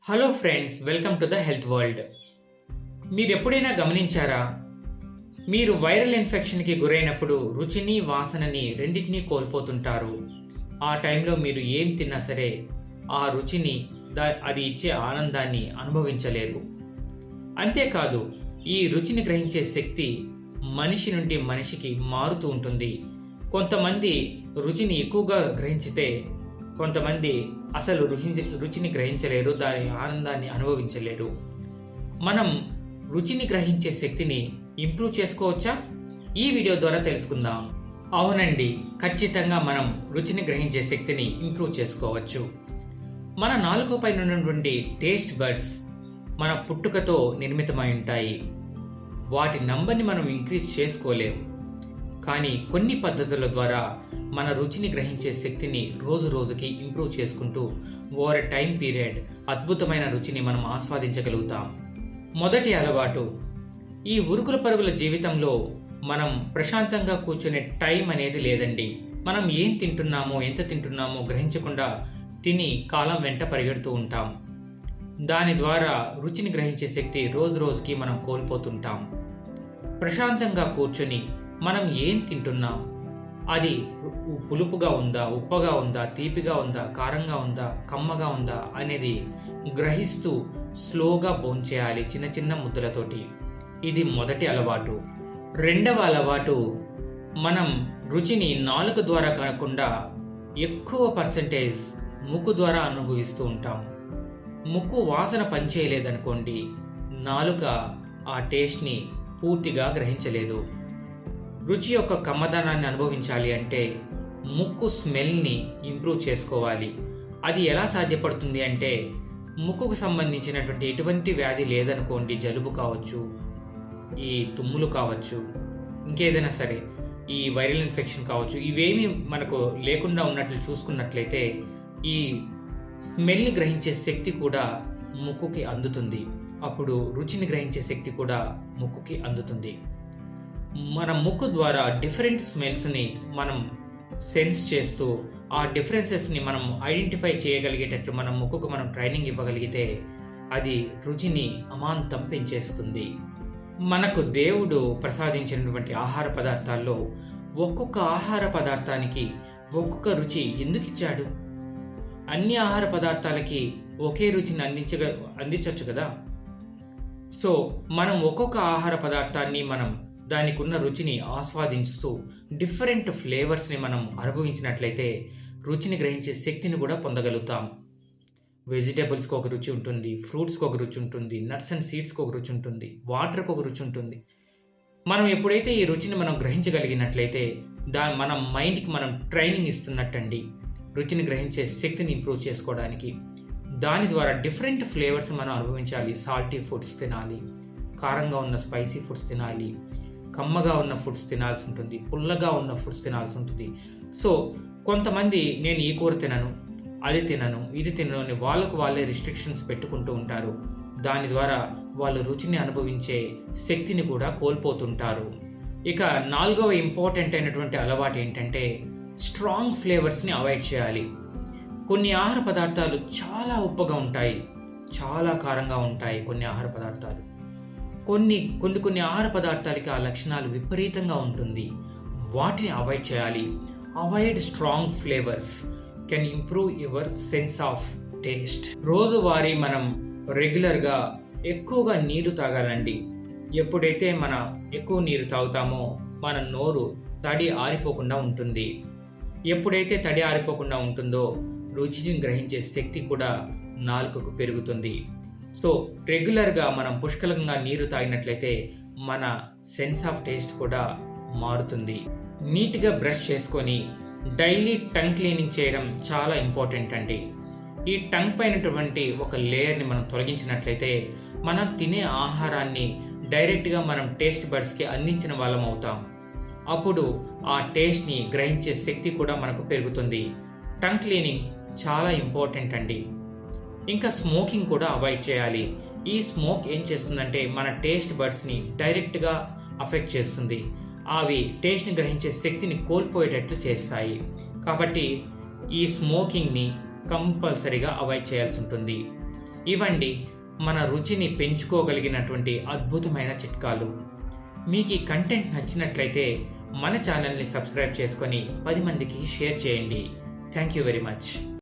Hello friends, welcome to the health world. మీరు ఎప్పుడైనా గమనించారా? మీరు వైరల్ ఇన్ఫెక్షన్కి గురైనప్పుడు రుచిని, వాసనని రెండింటినీ కోల్పోతుంటారు. ఆ టైంలో మీరు ఏం తిన్నా సరే ఆ రుచిని, అది ఇచ్చే ఆనందాన్ని అనుభవించలేరు. అంతేకాదు, ఈ రుచిని గ్రహించే శక్తి మనిషి నుండి మనిషికి మారుతూ ఉంటుంది. కొంతమంది రుచిని ఎక్కువగా గ్రహించితే కొంతమంది అసలు రుచిని గ్రహించలేరు, దాని ఆనందాన్ని అనుభవించలేరు. మనం రుచిని గ్రహించే శక్తిని ఇంప్రూవ్ చేసుకోవచ్చా? ఈ వీడియో ద్వారా తెలుసుకుందాం. అవునండి, ఖచ్చితంగా మనం రుచిని గ్రహించే శక్తిని ఇంప్రూవ్ చేసుకోవచ్చు. మన నాలుకపై ఉన్నటువంటి టేస్ట్ బడ్స్ మన పుట్టుకతో నిర్మితమై ఉంటాయి. వాటి నంబర్ని మనం ఇంక్రీజ్ చేసుకోలేము. కానీ కొన్ని పద్ధతుల ద్వారా మన రుచిని గ్రహించే శక్తిని రోజు రోజుకి ఇంప్రూవ్ చేసుకుంటూ ఓవర్ టైం పీరియడ్ అద్భుతమైన రుచిని మనం ఆస్వాదించగలుగుతాం. మొదటి అలవాటు, ఈ ఉరుకుల పరుగుల జీవితంలో మనం ప్రశాంతంగా కూర్చునే టైం అనేది లేదండి. మనం ఏం తింటున్నామో, ఎంత తింటున్నామో గ్రహించకుండా తిని కాలం వెంట పరిగెడుతూ ఉంటాం. దాని ద్వారా రుచిని గ్రహించే శక్తి రోజు రోజుకి మనం కోల్పోతుంటాం. ప్రశాంతంగా కూర్చొని మనం ఏం తింటున్నాం, అది పులుపుగా ఉందా, ఉప్పగా ఉందా, తీపిగా ఉందా, కారంగా ఉందా, కమ్మగా ఉందా అనేది గ్రహిస్తూ స్లోగా భోంచేయాలి, చిన్న చిన్న ముద్దలతోటి. ఇది మొదటి అలవాటు. రెండవ అలవాటు, మనం రుచిని నాలుక ద్వారా కాకుండా ఎక్కువ పర్సెంటేజ్ ముక్కు ద్వారా అనుభవిస్తూ ఉంటాం. ముక్కు వాసన పనిచేయలేదనుకోండి, నాలుక ఆ టేస్ట్ని పూర్తిగా గ్రహించలేదు. రుచి యొక్క కమ్మదనాన్ని అనుభవించాలి అంటే ముక్కు స్మెల్ని ఇంప్రూవ్ చేసుకోవాలి. అది ఎలా సాధ్యపడుతుంది అంటే, ముక్కుకు సంబంధించినటువంటి ఎటువంటి వ్యాధి లేదనుకోండి, జలుబు కావచ్చు, ఈ తుమ్ములు కావచ్చు, ఇంకేదైనా సరే ఈ వైరల్ ఇన్ఫెక్షన్ కావచ్చు, ఇవేమీ మనకు లేకుండా ఉన్నట్లు చూసుకున్నట్లయితే ఈ స్మెల్ని గ్రహించే శక్తి కూడా ముక్కుకి అందుతుంది. అప్పుడు రుచిని గ్రహించే శక్తి కూడా ముక్కుకి అందుతుంది. మన ముక్కు ద్వారా డిఫరెంట్ స్మెల్స్ని మనం సెన్స్ చేస్తూ ఆ డిఫరెన్సెస్ని మనం ఐడెంటిఫై చేయగలిగేటట్లు మన ముక్కుకు మనం ట్రైనింగ్ ఇవ్వగలిగితే అది రుచిని అమాంతం పెంచేస్తుంది. మనకు దేవుడు ప్రసాదించినటువంటి ఆహార పదార్థాల్లో ఒక్కొక్క ఆహార పదార్థానికి ఒక్కొక్క రుచి ఎందుకు ఇచ్చాడు? అన్ని ఆహార పదార్థాలకి ఒకే రుచిని అందించవచ్చు కదా. సో మనం ఒక్కొక్క ఆహార పదార్థాన్ని మనం దానికి ఉన్న రుచిని ఆస్వాదిస్తూ డిఫరెంట్ ఫ్లేవర్స్ని మనం అనుభవించినట్లయితే రుచిని గ్రహించే శక్తిని కూడా పొందగలుగుతాం. వెజిటేబుల్స్కి ఒక రుచి ఉంటుంది, ఫ్రూట్స్కి ఒక రుచి ఉంటుంది, నట్స్ అండ్ సీడ్స్కి ఒక రుచి ఉంటుంది, వాటర్కి ఒక రుచి ఉంటుంది. మనం ఎప్పుడైతే ఈ రుచిని మనం గ్రహించగలిగినట్లయితే మన మైండ్కి మనం ట్రైనింగ్ ఇస్తున్నట్టండి రుచిని గ్రహించే శక్తిని ఇంప్రూవ్ చేసుకోవడానికి. దాని ద్వారా డిఫరెంట్ ఫ్లేవర్స్ మనం అనుభవించాలి. సాల్టీ ఫుడ్స్ తినాలి, కారంగా ఉన్న స్పైసీ ఫుడ్స్ తినాలి, కమ్మగా ఉన్న ఫుడ్స్ తినాల్సి ఉంటుంది, పుల్లగా ఉన్న ఫుడ్స్ తినాల్సి ఉంటుంది. సో కొంతమంది నేను ఈ కూర తినను, అది తినను, ఇది తినను అని వాళ్ళే రిస్ట్రిక్షన్స్ పెట్టుకుంటూ ఉంటారు. దాని ద్వారా వాళ్ళు రుచిని అనుభవించే శక్తిని కూడా కోల్పోతుంటారు. ఇక నాలుగవ ఇంపార్టెంట్ అయినటువంటి అలవాటు ఏంటంటే, స్ట్రాంగ్ ఫ్లేవర్స్ని అవాయిడ్ చేయాలి. కొన్ని ఆహార పదార్థాలు చాలా ఉప్పగా ఉంటాయి, చాలా కారంగా ఉంటాయి. కొన్ని ఆహార పదార్థాలు కొన్ని ఆహార పదార్థాలకి ఆ లక్షణాలు విపరీతంగా ఉంటుంది. వాటిని అవాయిడ్ చేయాలి. Avoid strong flavours can improve your sense of taste. రోజువారీ మనం రెగ్యులర్గా ఎక్కువగా నీరు తాగాలండి. ఎప్పుడైతే మనం ఎక్కువ నీరు తాగుతామో మన నోరు తడి ఆరిపోకుండా ఉంటుంది. ఎప్పుడైతే తడి ఆరిపోకుండా ఉంటుందో రుచిని గ్రహించే శక్తి కూడా నాలుకకు పెరుగుతుంది. సో రెగ్యులర్గా మనం పుష్కలంగా నీరు తాగినట్లయితే మన సెన్స్ ఆఫ్ టేస్ట్ కూడా మారుతుంది. నీట్గా బ్రష్ చేసుకొని డైలీ టంగ్ క్లీనింగ్ చేయడం చాలా ఇంపార్టెంట్ అండి. ఈ టంగ్ పైనటువంటి ఒక లేయర్ని మనం తొలగించినట్లయితే మనం తినే ఆహారాన్ని డైరెక్ట్గా మనం టేస్ట్ బడ్స్కి అందించిన వాళ్ళం అవుతాం. అప్పుడు ఆ టేస్ట్ని గ్రహించే శక్తి కూడా మనకు పెరుగుతుంది. టంగ్ క్లీనింగ్ చాలా ఇంపార్టెంట్ అండి. ఇంకా స్మోకింగ్ కూడా అవాయిడ్ చేయాలి. ఈ స్మోక్ ఏం చేస్తుందంటే మన టేస్ట్ బడ్స్ని డైరెక్ట్గా అఫెక్ట్ చేస్తుంది. అవి టేస్ట్ని గ్రహించే శక్తిని కోల్పోయేటట్లు చేస్తాయి. కాబట్టి ఈ స్మోకింగ్ని కంపల్సరీగా అవాయిడ్ చేయాల్సి ఉంటుంది. ఇవండి మన రుచిని పెంచుకోగలిగినటువంటి అద్భుతమైన చిట్కాలు. మీకు ఈ కంటెంట్ నచ్చినట్లయితే మన ఛానల్ని సబ్స్క్రైబ్ చేసుకొని 10 మందికి షేర్ చేయండి. Thank you very much.